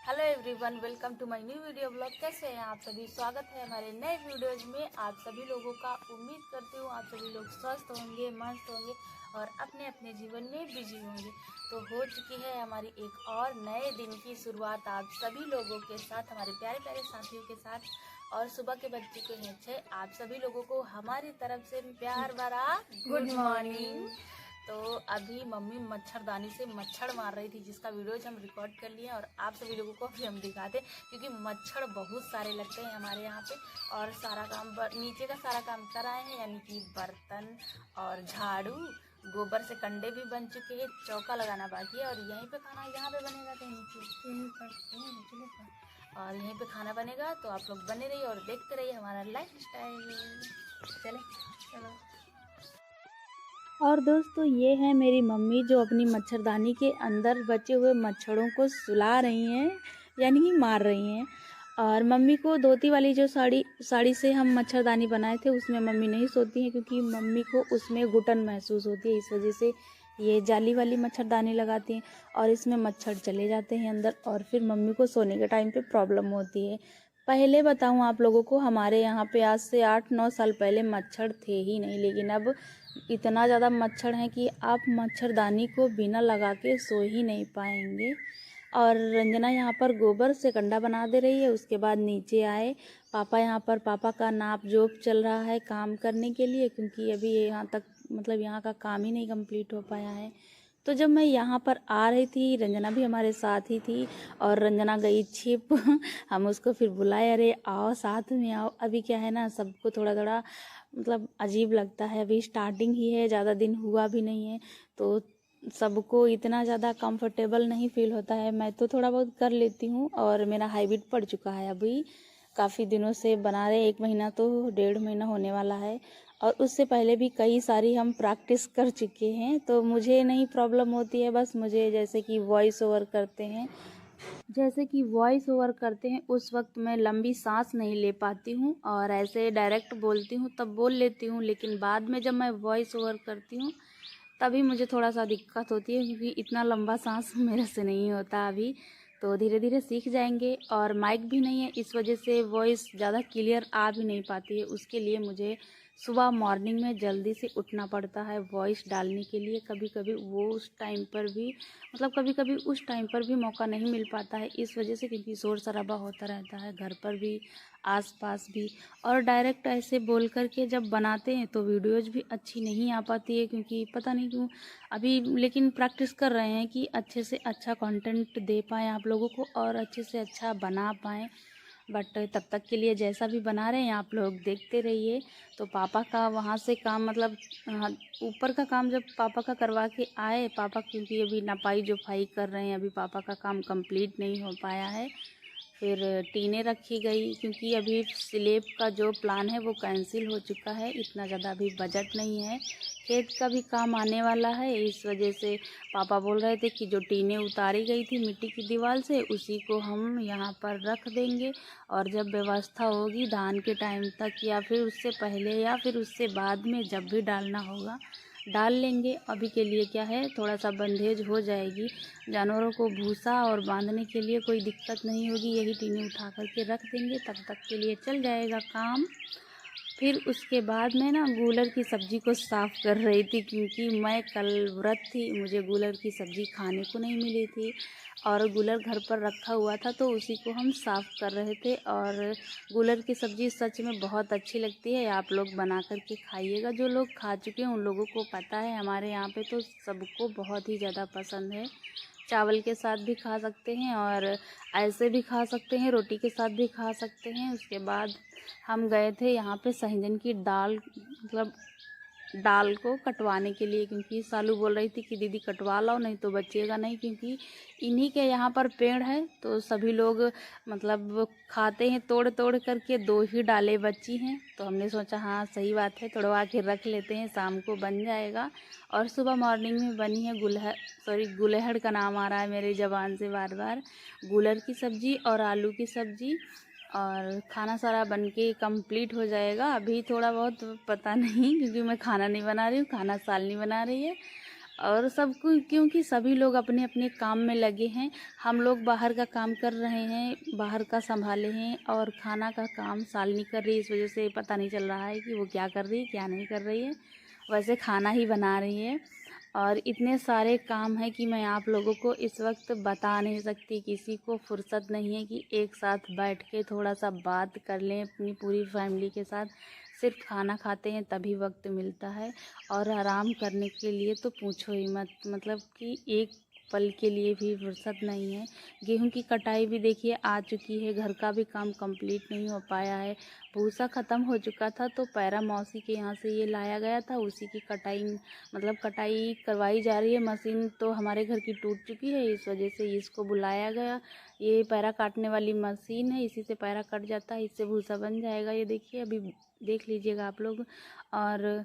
Hello everyone, welcome to my new video blog. कैसे हैं आप सभी? स्वागत है हमारे नए वीडियोज में। आप सभी लोगों का उम्मीद करती हूँ आप सभी लोग स्वस्थ होंगे, मस्त होंगे और अपने अपने जीवन में बिजी होंगे। तो हो चुकी है हमारी एक और नए दिन की शुरुआत आप सभी लोगों के साथ, हमारे प्यारे प्यारे साथियों के साथ। और सुबह के बज चुके हैं 6। आप सभी लोगों को हमारी तरफ से प्यार भरा गुड मॉर्निंग। तो अभी मम्मी मच्छरदानी से मच्छर मार रही थी, जिसका वीडियोज हम रिकॉर्ड कर लिए और आप सभी लोगों को भी हम दिखाते, क्योंकि मच्छर बहुत सारे लगते हैं हमारे यहाँ पे। और सारा काम नीचे का सारा काम कराए हैं, यानी कि बर्तन और झाड़ू, गोबर से कंडे भी बन चुके हैं, चौका लगाना बाकी है। और यहीं पे खाना यहाँ पे बनेगा, कहीं नीचे और यहीं पे खाना बनेगा। तो आप लोग बने रहिए और देखते रहिए हमारा लाइफ स्टाइल। चलो। और दोस्तों, ये है मेरी मम्मी जो अपनी मच्छरदानी के अंदर बचे हुए मच्छरों को सुला रही हैं, यानी कि मार रही हैं। और मम्मी को धोती वाली जो साड़ी से हम मच्छरदानी बनाए थे उसमें मम्मी नहीं सोती हैं, क्योंकि मम्मी को उसमें घुटन महसूस होती है। इस वजह से ये जाली वाली मच्छरदानी लगाती हैं और इसमें मच्छर चले जाते हैं अंदर, और फिर मम्मी को सोने के टाइम पे प्रॉब्लम होती है। पहले बताऊं आप लोगों को, हमारे यहाँ पे आज से 8-9 साल पहले मच्छर थे ही नहीं, लेकिन अब इतना ज़्यादा मच्छर है कि आप मच्छरदानी को बिना लगा के सो ही नहीं पाएंगे। और रंजना यहाँ पर गोबर से कंडा बना दे रही है। उसके बाद नीचे आए पापा, यहाँ पर पापा का नाप जोप चल रहा है काम करने के लिए, क्योंकि अभी यहाँ तक मतलब यहाँ का काम ही नहीं कंप्लीट हो पाया है। तो जब मैं यहाँ पर आ रही थी, रंजना भी हमारे साथ ही थी और रंजना गई छिप हम उसको फिर बुलाए, अरे आओ साथ में आओ। अभी क्या है ना, सबको थोड़ा थोड़ा मतलब अजीब लगता है, अभी स्टार्टिंग ही है, ज़्यादा दिन हुआ भी नहीं है, तो सबको इतना ज़्यादा कंफर्टेबल नहीं फील होता है। मैं तो थोड़ा बहुत कर लेती हूँ और मेरा हैबिट पड़ चुका है अभी काफ़ी दिनों से बना रहे, 1 महीना तो 1.5 महीना होने वाला है। और उससे पहले भी कई सारी हम प्रैक्टिस कर चुके हैं, तो मुझे नहीं प्रॉब्लम होती है। बस मुझे जैसे कि वॉइस ओवर करते हैं उस वक्त मैं लंबी सांस नहीं ले पाती हूँ, और ऐसे डायरेक्ट बोलती हूँ तब बोल लेती हूँ, लेकिन बाद में जब मैं वॉइस ओवर करती हूँ तभी मुझे थोड़ा सा दिक्कत होती है, क्योंकि इतना लंबा सांस मेरे से नहीं होता अभी। तो धीरे धीरे सीख जाएंगे। और माइक भी नहीं है, इस वजह से वॉइस ज़्यादा क्लियर आ भी नहीं पाती है। उसके लिए मुझे सुबह मॉर्निंग में जल्दी से उठना पड़ता है वॉइस डालने के लिए। कभी कभी उस टाइम पर भी मौका नहीं मिल पाता है, इस वजह से, क्योंकि शोर शराबा होता रहता है घर पर भी, आसपास भी। और डायरेक्ट ऐसे बोल करके जब बनाते हैं तो वीडियोज़ भी अच्छी नहीं आ पाती है, क्योंकि पता नहीं क्यों अभी। लेकिन प्रैक्टिस कर रहे हैं कि अच्छे से अच्छा कंटेंट दे पाएँ आप लोगों को और अच्छे से अच्छा बना पाएँ। बट तब तक के लिए जैसा भी बना रहे हैं आप लोग देखते रहिए। तो पापा का वहाँ से काम मतलब ऊपर का काम जब पापा का करवा के आए, पापा क्योंकि अभी नपाई जोपाई कर रहे हैं, अभी पापा का काम कंप्लीट नहीं हो पाया है। फिर टीनें रखी गई, क्योंकि अभी स्लेब का जो प्लान है वो कैंसिल हो चुका है, इतना ज़्यादा अभी बजट नहीं है। खेत का भी काम आने वाला है, इस वजह से पापा बोल रहे थे कि जो टीनें उतारी गई थी मिट्टी की दीवार से उसी को हम यहाँ पर रख देंगे, और जब व्यवस्था होगी धान के टाइम तक या फिर उससे पहले या फिर उससे बाद में जब भी डालना होगा डाल लेंगे। अभी के लिए क्या है, थोड़ा सा बंधेज हो जाएगी, जानवरों को भूसा और बांधने के लिए कोई दिक्कत नहीं होगी। यही टीने उठा करके रख देंगे, तब तक के लिए चल जाएगा काम। फिर उसके बाद मैं ना गूलर की सब्ज़ी को साफ़ कर रही थी, क्योंकि मैं कल व्रत थी, मुझे गूलर की सब्ज़ी खाने को नहीं मिली थी और गूलर घर पर रखा हुआ था, तो उसी को हम साफ़ कर रहे थे। और गूलर की सब्ज़ी सच में बहुत अच्छी लगती है, आप लोग बना करके खाइएगा। जो लोग खा चुके हैं उन लोगों को पता है, हमारे यहाँ पे तो सबको बहुत ही ज़्यादा पसंद है। चावल के साथ भी खा सकते हैं और ऐसे भी खा सकते हैं, रोटी के साथ भी खा सकते हैं। उसके बाद हम गए थे यहाँ पे सहजन की दाल मतलब दाल को कटवाने के लिए, क्योंकि सालू बोल रही थी कि दीदी कटवा लाओ, नहीं तो बचेगा नहीं, क्योंकि इन्हीं के यहाँ पर पेड़ है तो सभी लोग मतलब खाते हैं तोड़ तोड़ करके। 2 ही डालें बची हैं, तो हमने सोचा हाँ सही बात है, तोड़वा के रख लेते हैं, शाम को बन जाएगा। और सुबह मॉर्निंग में बनी है गुलहड़ का नाम आ रहा है मेरी ज़बान से बार बार, गूलर की सब्ज़ी और आलू की सब्ज़ी और खाना सारा बन के कंप्लीट हो जाएगा। अभी थोड़ा बहुत पता नहीं, क्योंकि मैं खाना नहीं बना रही हूँ, खाना शालिनी बना रही है। और सबको, क्योंकि सभी लोग अपने अपने काम में लगे हैं। हम लोग बाहर का काम कर रहे हैं, बाहर का संभाले हैं, और खाना का काम शालिनी कर रही है। इस वजह से पता नहीं चल रहा है कि वो क्या कर रही है क्या नहीं कर रही है। वैसे खाना ही बना रही है। और इतने सारे काम हैं कि मैं आप लोगों को इस वक्त बता नहीं सकती। किसी को फुर्सत नहीं है कि एक साथ बैठ के थोड़ा सा बात कर लें अपनी पूरी फैमिली के साथ। सिर्फ खाना खाते हैं तभी वक्त मिलता है, और आराम करने के लिए तो पूछो ही मत। मतलब कि एक पल के लिए भी फुर्सत नहीं है। गेहूं की कटाई भी देखिए आ चुकी है, घर का भी काम कंप्लीट नहीं हो पाया है। भूसा ख़त्म हो चुका था तो पैरा मौसी के यहाँ से ये लाया गया था, उसी की कटाई मतलब कटाई करवाई जा रही है। मशीन तो हमारे घर की टूट चुकी है, इस वजह से इसको बुलाया गया। ये पैरा काटने वाली मशीन है, इसी से पैरा कट जाता है, इससे भूसा बन जाएगा। ये देखिए, अभी देख लीजिएगा आप लोग। और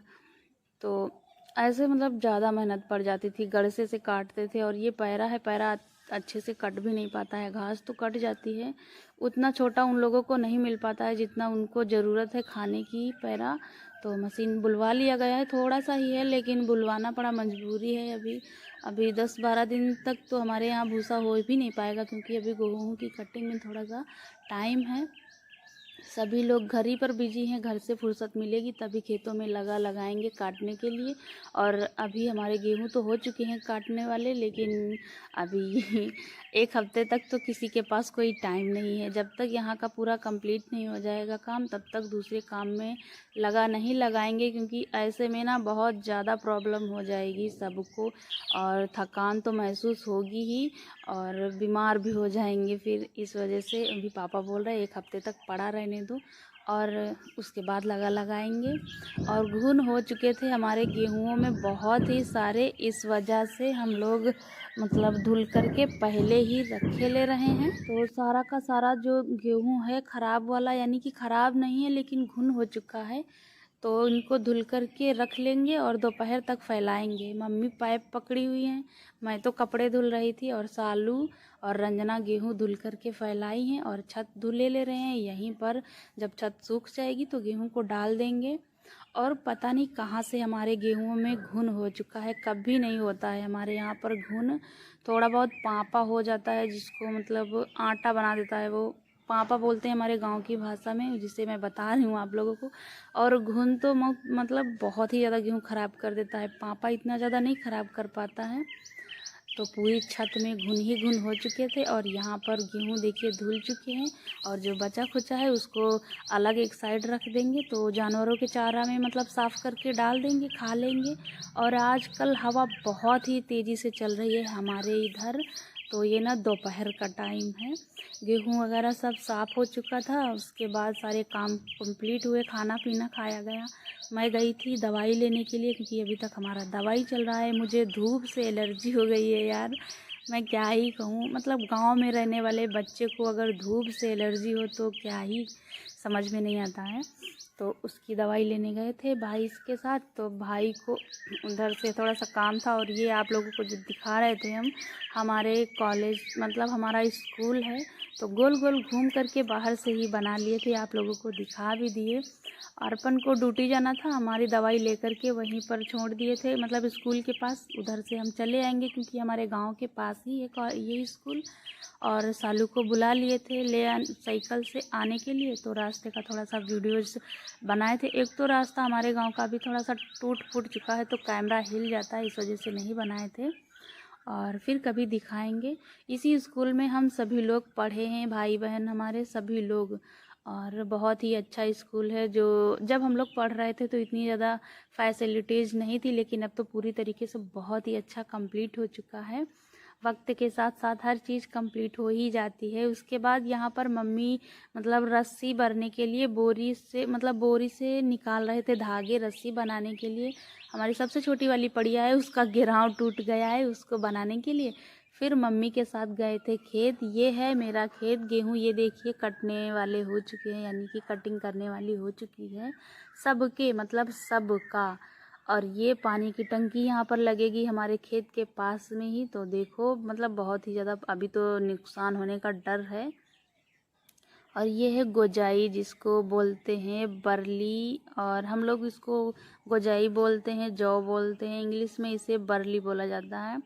तो ऐसे मतलब ज़्यादा मेहनत पड़ जाती थी, गड़से से काटते थे। और ये पैरा है, पैरा अच्छे से कट भी नहीं पाता है। घास तो कट जाती है, उतना छोटा उन लोगों को नहीं मिल पाता है जितना उनको ज़रूरत है खाने की पैरा। तो मशीन बुलवा लिया गया है, थोड़ा सा ही है लेकिन बुलवाना पड़ा, मजबूरी है। अभी 10-12 दिन तक तो हमारे यहाँ भूसा हो भी नहीं पाएगा, क्योंकि अभी गेहूँ की कटिंग में थोड़ा सा टाइम है। सभी लोग घर ही पर बिजी हैं, घर से फुर्सत मिलेगी तभी खेतों में लगाएंगे काटने के लिए। और अभी हमारे गेहूं तो हो चुके हैं काटने वाले, लेकिन अभी एक हफ्ते तक तो किसी के पास कोई टाइम नहीं है। जब तक यहाँ का पूरा कंप्लीट नहीं हो जाएगा काम, तब तक दूसरे काम में नहीं लगाएंगे, क्योंकि ऐसे में ना बहुत ज़्यादा प्रॉब्लम हो जाएगी सबको, और थकान तो महसूस होगी ही, और बीमार भी हो जाएंगे फिर। इस वजह से अभी पापा बोल रहे हैं एक हफ्ते तक पड़ा रहने दो, और उसके बाद लगाएंगे। और घुन हो चुके थे हमारे गेहूँों में बहुत ही सारे, इस वजह से हम लोग मतलब धुल करके पहले ही रखे ले रहे हैं। तो सारा का सारा जो गेहूँ है ख़राब वाला, यानी कि ख़राब नहीं है लेकिन घुन हो चुका है, तो इनको धुल करके रख लेंगे और दोपहर तक फैलाएंगे। मम्मी पाइप पकड़ी हुई हैं, मैं तो कपड़े धुल रही थी, और सालू और रंजना गेहूं धुल करके फैलाई हैं और छत धुले ले रहे हैं यहीं पर। जब छत सूख जाएगी तो गेहूं को डाल देंगे। और पता नहीं कहाँ से हमारे गेहूं में घुन हो चुका है, कभी नहीं होता है हमारे यहाँ पर घुन। थोड़ा बहुत पापा हो जाता है, जिसको मतलब आटा बना देता है, वो पापा बोलते हैं हमारे गांव की भाषा में, जिसे मैं बता रही हूँ आप लोगों को। और घुन तो मतलब बहुत ही ज़्यादा गेहूँ ख़राब कर देता है। पापा इतना ज़्यादा नहीं ख़राब कर पाता है। तो पूरी छत में घुन ही घुन हो चुके थे, और यहाँ पर गेहूँ देखिए धुल चुके हैं। और जो बचा खुचा है उसको अलग एक साइड रख देंगे, तो जानवरों के चारा में मतलब साफ़ करके डाल देंगे, खा लेंगे। और आजकल हवा बहुत ही तेज़ी से चल रही है हमारे इधर, तो ये ना दोपहर का टाइम है। गेहूँ वगैरह सब साफ़ हो चुका था, उसके बाद सारे काम कंप्लीट हुए, खाना पीना खाया गया। मैं गई थी दवाई लेने के लिए, क्योंकि अभी तक हमारा दवाई चल रहा है। मुझे धूप से एलर्जी हो गई है यार, मैं क्या ही कहूँ। मतलब गांव में रहने वाले बच्चे को अगर धूप से एलर्जी हो तो क्या ही समझ में नहीं आता है। तो उसकी दवाई लेने गए थे भाई के साथ, तो भाई को उधर से थोड़ा सा काम था। और ये आप लोगों को जो दिखा रहे थे हम, हमारे कॉलेज मतलब हमारा स्कूल है, तो गोल गोल घूम करके बाहर से ही बना लिए थे, आप लोगों को दिखा भी दिए। अर्पण को ड्यूटी जाना था, हमारी दवाई लेकर के वहीं पर छोड़ दिए थे, मतलब स्कूल के पास। उधर से हम चले आएंगे क्योंकि हमारे गांव के पास ही है ये स्कूल। और सालू को बुला लिए थे साइकिल से आने के लिए, तो रास्ते का थोड़ा सा वीडियोज़ बनाए थे। एक तो रास्ता हमारे गांव का भी थोड़ा सा टूट फूट चुका है, तो कैमरा हिल जाता है, इस वजह से नहीं बनाए थे। और फिर कभी दिखाएंगे। इसी स्कूल में हम सभी लोग पढ़े हैं, भाई बहन हमारे सभी लोग। और बहुत ही अच्छा स्कूल है। जो जब हम लोग पढ़ रहे थे तो इतनी ज़्यादा फैसिलिटीज़ नहीं थी, लेकिन अब तो पूरी तरीके से बहुत ही अच्छा कंप्लीट हो चुका है। वक्त के साथ साथ हर चीज़ कंप्लीट हो ही जाती है। उसके बाद यहाँ पर मम्मी मतलब रस्सी भरने के लिए बोरी से निकाल रहे थे धागे, रस्सी बनाने के लिए। हमारी सबसे छोटी वाली पड़िया है, उसका घेराव टूट गया है, उसको बनाने के लिए फिर मम्मी के साथ गए थे खेत। ये है मेरा खेत, गेहूँ ये देखिए कटने वाले हो चुके हैं, यानी कि कटिंग करने वाली हो चुकी है सबके, मतलब सबका। और ये पानी की टंकी यहाँ पर लगेगी हमारे खेत के पास में ही। तो देखो मतलब बहुत ही ज़्यादा अभी तो नुकसान होने का डर है। और ये है गोजाई, जिसको बोलते हैं बरली, और हम लोग इसको गोजाई बोलते हैं, जौ बोलते हैं, इंग्लिश में इसे बरली बोला जाता है।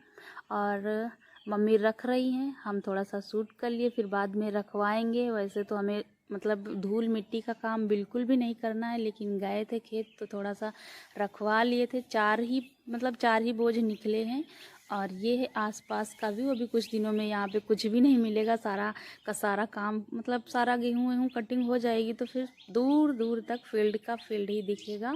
और मम्मी रख रही हैं, हम थोड़ा सा शूट कर लिए, फिर बाद में रखवाएंगे। वैसे तो हमें मतलब धूल मिट्टी का काम बिल्कुल भी नहीं करना है, लेकिन गए थे खेत तो थोड़ा सा रखवा लिए थे। चार ही बोझ निकले हैं। और ये है आसपास का व्यू। अभी कुछ दिनों में यहाँ पे कुछ भी नहीं मिलेगा, सारा का सारा काम मतलब सारा गेहूँ वेहूँ कटिंग हो जाएगी तो फिर दूर दूर तक फील्ड का फील्ड ही दिखेगा।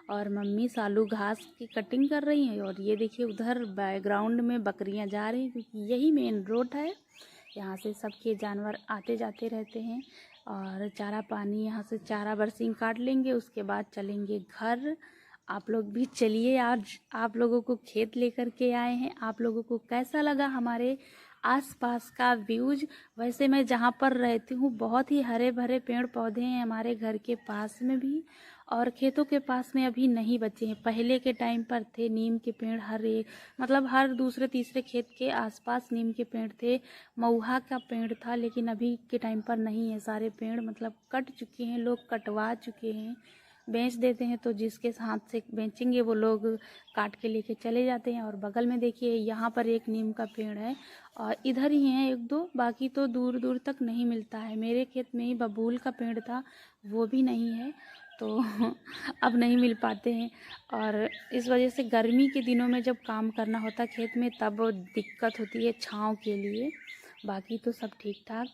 और मम्मी सालू घास की कटिंग कर रही हैं। और ये देखिए उधर बैकग्राउंड में बकरियां जा रही हैं, क्योंकि यही मेन रोड है, यहाँ से सबके जानवर आते जाते रहते हैं। और चारा पानी यहाँ से चारा बरसिंग काट लेंगे, उसके बाद चलेंगे घर। आप लोग भी चलिए, आज आप लोगों को खेत लेकर के आए हैं। आप लोगों को कैसा लगा हमारे आसपास का व्यूज? वैसे मैं जहाँ पर रहती हूँ बहुत ही हरे भरे पेड़ पौधे हैं हमारे घर के पास में भी, और खेतों के पास में अभी नहीं बचे हैं। पहले के टाइम पर थे नीम के पेड़, मतलब हर दूसरे तीसरे खेत के आसपास नीम के पेड़ थे। महुआ का पेड़ था, लेकिन अभी के टाइम पर नहीं है। सारे पेड़ मतलब कट चुके हैं, लोग कटवा चुके हैं, बेच देते हैं। तो जिसके हाथ से बेचेंगे वो लोग काट के लेके चले जाते हैं। और बगल में देखिए यहाँ पर एक नीम का पेड़ है, और इधर ही हैं एक दो, बाकी तो दूर दूर तक नहीं मिलता है। मेरे खेत में ही बबूल का पेड़ था, वो भी नहीं है, तो अब नहीं मिल पाते हैं। और इस वजह से गर्मी के दिनों में जब काम करना होता है खेत में तब दिक्कत होती है छाँव के लिए। बाकी तो सब ठीक ठाक।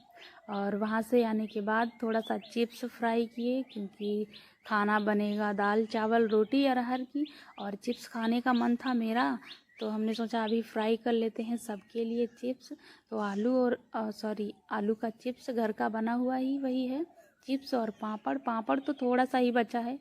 और वहाँ से आने के बाद थोड़ा सा चिप्स फ्राई किए, क्योंकि खाना बनेगा दाल चावल रोटी अरहर की, और चिप्स खाने का मन था मेरा, तो हमने सोचा अभी फ्राई कर लेते हैं सबके लिए चिप्स। तो आलू का चिप्स घर का बना हुआ ही वही है, चिप्स और पापड़ तो थोड़ा सा ही बचा है।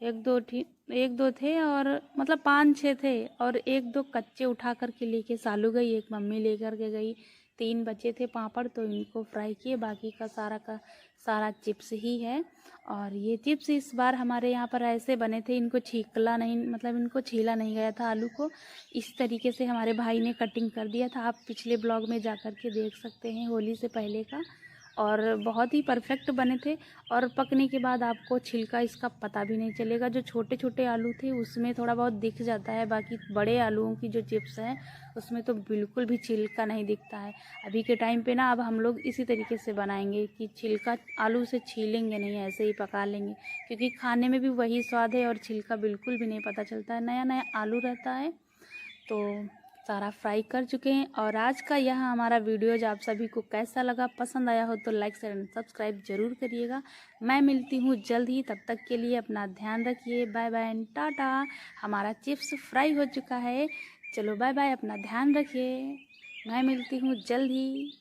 एक दो थे, और मतलब 5-6 थे, और एक दो कच्चे उठा करके लेके सालू गई, एक मम्मी लेकर के गई। 3 बचे थे पापड़, तो इनको फ्राई किए, बाकी का सारा चिप्स ही है। और ये चिप्स इस बार हमारे यहाँ पर ऐसे बने थे, इनको छीला नहीं गया था आलू को। इस तरीके से हमारे भाई ने कटिंग कर दिया था, आप पिछले ब्लॉग में जा कर के देख सकते हैं, होली से पहले का। और बहुत ही परफेक्ट बने थे, और पकने के बाद आपको छिलका इसका पता भी नहीं चलेगा। जो छोटे छोटे आलू थे उसमें थोड़ा बहुत दिख जाता है, बाकी बड़े आलूओं की जो चिप्स हैं उसमें तो बिल्कुल भी छिलका नहीं दिखता है। अभी के टाइम पे ना अब हम लोग इसी तरीके से बनाएंगे कि छिलका आलू से छीलेंगे नहीं, ऐसे ही पका लेंगे, क्योंकि खाने में भी वही स्वाद है और छिलका बिल्कुल भी नहीं पता चलता है। नया नया आलू रहता है। तो सारा फ्राई कर चुके हैं। और आज का यह हमारा वीडियोज आप सभी को कैसा लगा, पसंद आया हो तो लाइक शेयर एंड सब्सक्राइब जरूर करिएगा। मैं मिलती हूँ जल्द ही, तब तक के लिए अपना ध्यान रखिए। Bye bye and tata. हमारा चिप्स फ्राई हो चुका है, चलो बाय बाय, अपना ध्यान रखिए। मैं मिलती हूँ जल्द ही।